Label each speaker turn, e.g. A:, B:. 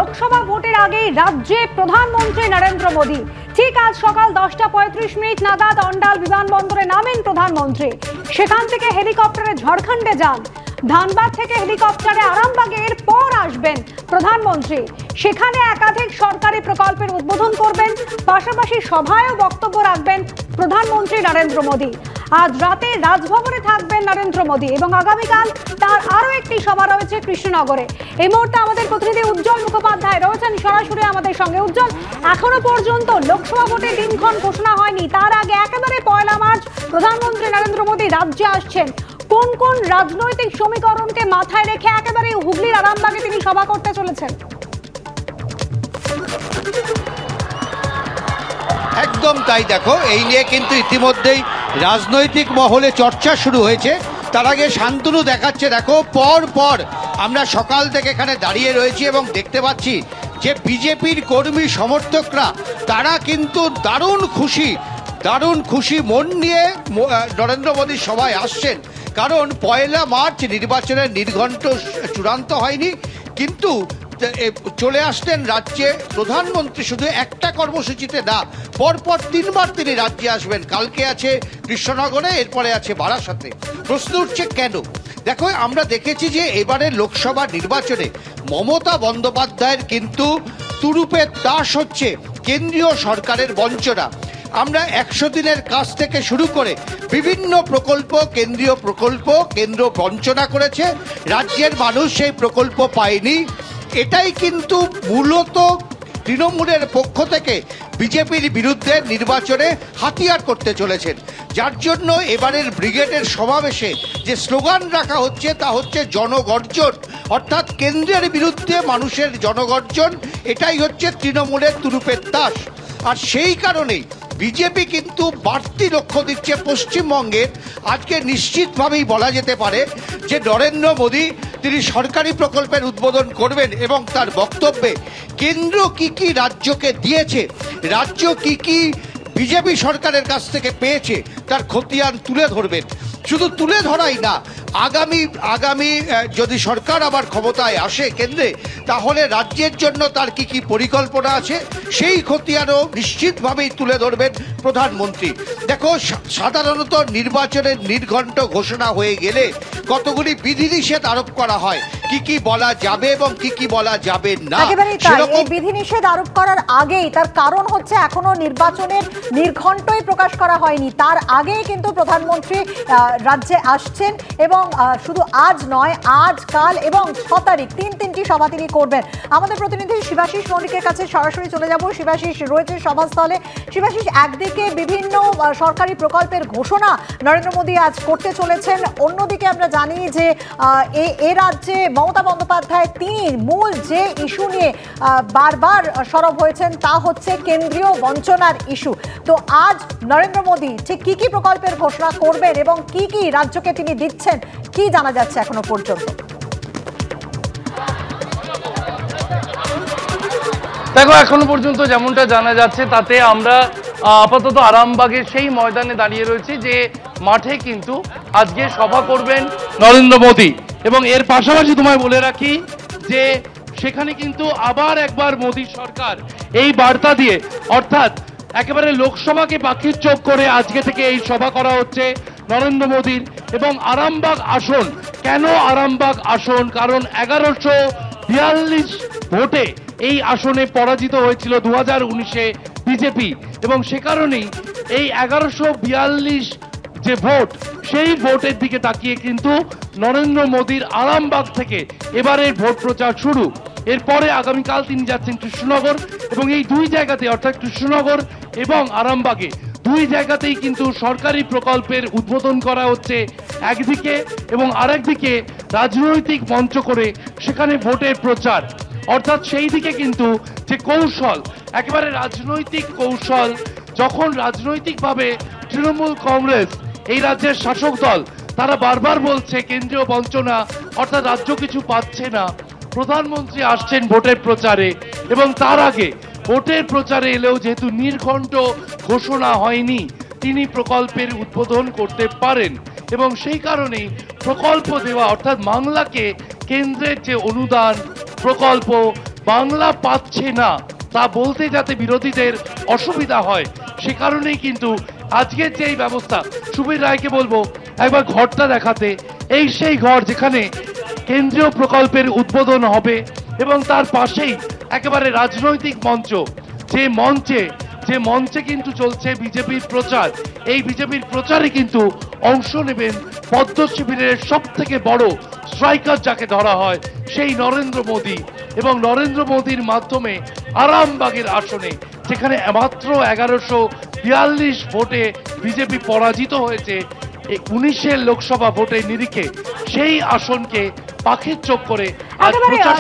A: লোকসভা ভোটের আগেই রাজ্যে প্রধানমন্ত্রী নরেন্দ্র মোদী। ঠিক আজ সকাল 10:35 নাগাদ অন্ডাল বিমানবন্দরে নামেন প্রধানমন্ত্রী। সেখান থেকে হেলিকপ্টারে ঝাড়খণ্ডে যান। ধানবাদ থেকে হেলিকপ্টারে আরামবাগে এরপর আসবেন প্রধানমন্ত্রী। সেখানে একাধিক সরকারি প্রকল্পের উদ্বোধন করবেন, পাশাপাশি সভায়ও বক্তব্য রাখবেন প্রধানমন্ত্রী নরেন্দ্র মোদী। আজ রাতে রাজভবনে থাকবেন নরেন্দ্র মোদী এবং আগামীকাল তার আরো একটি সভা রয়েছে কৃষ্ণনগরে। এই মুহূর্তে আমাদের প্রতিনিধি উজ্জ্বল মুখোপাধ্যায় রয়েছেন সরাসরি আমাদের সঙ্গে। উজ্জ্বল, এখনো পর্যন্ত লোকসভা ভোটের দিনক্ষণ ঘোষণা হয়নি, তার আগে একেবারে 1 মার্চ প্রধানমন্ত্রী নরেন্দ্র মোদী রাজ্যে আসছেন। কোন কোন রাজনৈতিক সমীকরণকে মাথায় রেখে একেবারে হুগলির আরামবাগে তিনি সভা করতে চলেছেন?
B: একদম তাই। দেখো, এই নিয়ে কিন্তু ইতিমধ্যেই রাজনৈতিক মহলে চর্চা শুরু হয়েছে। তার আগে শান্তনু দেখাচ্ছে, দেখো পর পর আমরা সকাল থেকে এখানে দাঁড়িয়ে রয়েছি এবং দেখতে পাচ্ছি যে বিজেপির কর্মী সমর্থকরা তারা কিন্তু দারুণ খুশি মন নিয়ে নরেন্দ্র মোদীর সভায় আসছেন। কারণ 1 মার্চ নির্বাচনের নির্ঘণ্ট চূড়ান্ত হয়নি, কিন্তু চলে আসলেন রাজ্যে প্রধানমন্ত্রী শুধু একটা কর্মসূচিতে না, পরপর 3 বার তিনি রাজ্যে আসবেন। কালকে আছে কৃষ্ণনগরে, এরপরে আছে বারাসাতে। প্রশ্ন উঠছে কেন? দেখো, আমরা দেখেছি যে এবারের লোকসভা নির্বাচনে মমতা বন্দ্যোপাধ্যায়ের কিন্তু তুরুপের তাস হচ্ছে কেন্দ্রীয় সরকারের বঞ্চনা। আমরা 100 দিনের কাজ থেকে শুরু করে বিভিন্ন কেন্দ্রীয় প্রকল্প কেন্দ্র বঞ্চনা করেছে, রাজ্যের মানুষ সেই প্রকল্প পায়নি। এটাই কিন্তু মূলত তৃণমূলের পক্ষ থেকে বিজেপির বিরুদ্ধে নির্বাচনে হাতিয়ার করতে চলেছেন, যার জন্য এবারের ব্রিগেডের সমাবেশে যে স্লোগান রাখা হচ্ছে তা হচ্ছে জনগর্জন, অর্থাৎ কেন্দ্রের বিরুদ্ধে মানুষের জনগর্জন। এটাই হচ্ছে তৃণমূলের তুরুপের তাস। আর সেই কারণেই বিজেপি কিন্তু বাড়তি লক্ষ্য দিচ্ছে পশ্চিমবঙ্গের। আজকে নিশ্চিতভাবেই বলা যেতে পারে যে নরেন্দ্র মোদী তিনি সরকারি প্রকল্পের উদ্বোধন করবেন এবং তার বক্তব্যে কেন্দ্র কি কি রাজ্যকে দিয়েছে, রাজ্য কি কি বিজেপি সরকারের কাছ থেকে পেয়েছে তার খতিয়ান তুলে ধরবেন। শুধু তুলে ধরাই না, আগামী যদি সরকার আবার ক্ষমতায় আসে কেন্দ্রে, তাহলে রাজ্যের জন্য তার কি কি পরিকল্পনা আছে সেই খতিয়ানও নিশ্চিতভাবেই তুলে ধরবেন প্রধানমন্ত্রী। দেখো, সাধারণত নির্বাচনের নির্ঘণ্ট ঘোষণা হয়ে গেলে কতগুলি বিধিনিষেধ আরোপ করা হয়, কি কি বলা যাবে এবং কি কি বলা যাবে না।
A: এই বিধিনিষেধ আরোপ করার আগেই, তার কারণ হচ্ছে এখনো নির্বাচনের নির্ঘণ্টই প্রকাশ করা হয়নি, তার আগেই কিন্তু প্রধানমন্ত্রী রাজ্যে আসছেন এবং শুধু আজ নয়, আজ কাল এবং 6 তারিখ তিনটি সভা তিনি করবেন। আমাদের প্রতিনিধি শিবাশিস মল্লিকের কাছে সরাসরি চলে যাব। শিবাশিস রয়েছে সভাস্থলে। শিবাশিস, একদিকে বিভিন্ন সরকারি প্রকল্পের ঘোষণা নরেন্দ্র মোদী আজ করতে চলেছেন, অন্যদিকে আমরা জানি যে এ রাজ্যে মমতা বন্দ্যোপাধ্যায় তিনি মূল যে ইস্যু নিয়ে বারবার সরব হয়েছেন তা হচ্ছে কেন্দ্রীয় বঞ্চনার ইস্যু। তো আজ নরেন্দ্র মোদী ঠিক কি কি প্রকল্পের ঘোষণা করবেন এবং কি কি রাজ্যকে তিনি দিচ্ছেন, কি জানা যাচ্ছে এখনো পর্যন্ত?
C: দেখো, এখনো পর্যন্ত যেমনটা জানা যাচ্ছে তাতে আমরা আপাতত আরামবাগের সেই ময়দানে দাঁড়িয়ে রয়েছি যে মাঠে কিন্তু আজকে সভা করবেন নরেন্দ্র মোদী। এবং এর পাশাপাশি তোমায় বলে রাখি যে সেখানে কিন্তু আবার একবার মোদী সরকার এই বার্তা দিয়ে, অর্থাৎ একেবারে লোকসভাকে পাখির চোখ করে আজকে থেকে এই সভা করা হচ্ছে নরেন্দ্র মোদীর। এবং আরামবাগ আসন, কেন আরামবাগ আসন? কারণ 1142 ভোটে এই আসনে পরাজিত হয়েছিল 2019-এ বিজেপি, এবং সে কারণেই এই 1142 যে ভোট, সেই ভোটের দিকে তাকিয়ে কিন্তু নরেন্দ্র মোদীর আরামবাগ থেকে এবারের ভোট প্রচার শুরু। এরপরে আগামীকাল তিনি যাচ্ছেন কৃষ্ণনগর, এবং এই দুই জায়গাতে অর্থাৎ কৃষ্ণনগর এবং আরামবাগে দুই জায়গাতেই কিন্তু সরকারি প্রকল্পের উদ্বোধন করা হচ্ছে একদিকে, এবং আরেকদিকে রাজনৈতিক মঞ্চ করে সেখানে ভোটের প্রচার। অর্থাৎ সেই দিকে কিন্তু যে কৌশল, একেবারে রাজনৈতিক কৌশল, যখন রাজনৈতিকভাবে তৃণমূল কংগ্রেস এই রাজ্যের শাসক দল তারা বারবার বলছে কেন্দ্রীয় বঞ্চনা, অর্থাৎ রাজ্য কিছু পাচ্ছে না, প্রধানমন্ত্রী আসছেন ভোটের প্রচারে, এবং তার আগে ভোটের প্রচারে এলেও যেহেতু নির্ঘণ্ট ঘোষণা হয়নি, তিনি প্রকল্পের উদ্বোধন করতে পারেন। এবং সেই কারণেই প্রকল্প দেওয়া, অর্থাৎ বাংলাকে কেন্দ্রের যে অনুদান প্রকল্প বাংলা পাচ্ছে না তা বলতে যাতে বিরোধীদের অসুবিধা হয়, সে কারণেই কিন্তু আজকের যে এই ব্যবস্থা। সুবীর রায়কে বলবো একবার ঘরটা দেখাতে। এই সেই ঘর যেখানে কেন্দ্রীয় প্রকল্পের উদ্বোধন হবে এবং তার পাশেই একেবারে রাজনৈতিক মঞ্চ, যে মঞ্চে কিন্তু চলছে বিজেপির প্রচার। এই বিজেপির প্রচারে কিন্তু অংশ নেবেন পদ্ম শিবিরের সব থেকে বড় স্ট্রাইকার যাকে ধরা হয় সেই নরেন্দ্র মোদী, এবং নরেন্দ্র মোদীর মাধ্যমে আরামবাগের আসনে যেখানে মাত্র 1142 ভোটে বিজেপি পরাজিত হয়েছে 19 লোকসভা ভোটের নিরিখে, সেই আসনকে পাখির চোখ করে আজ
A: একেবারে
C: প্রচার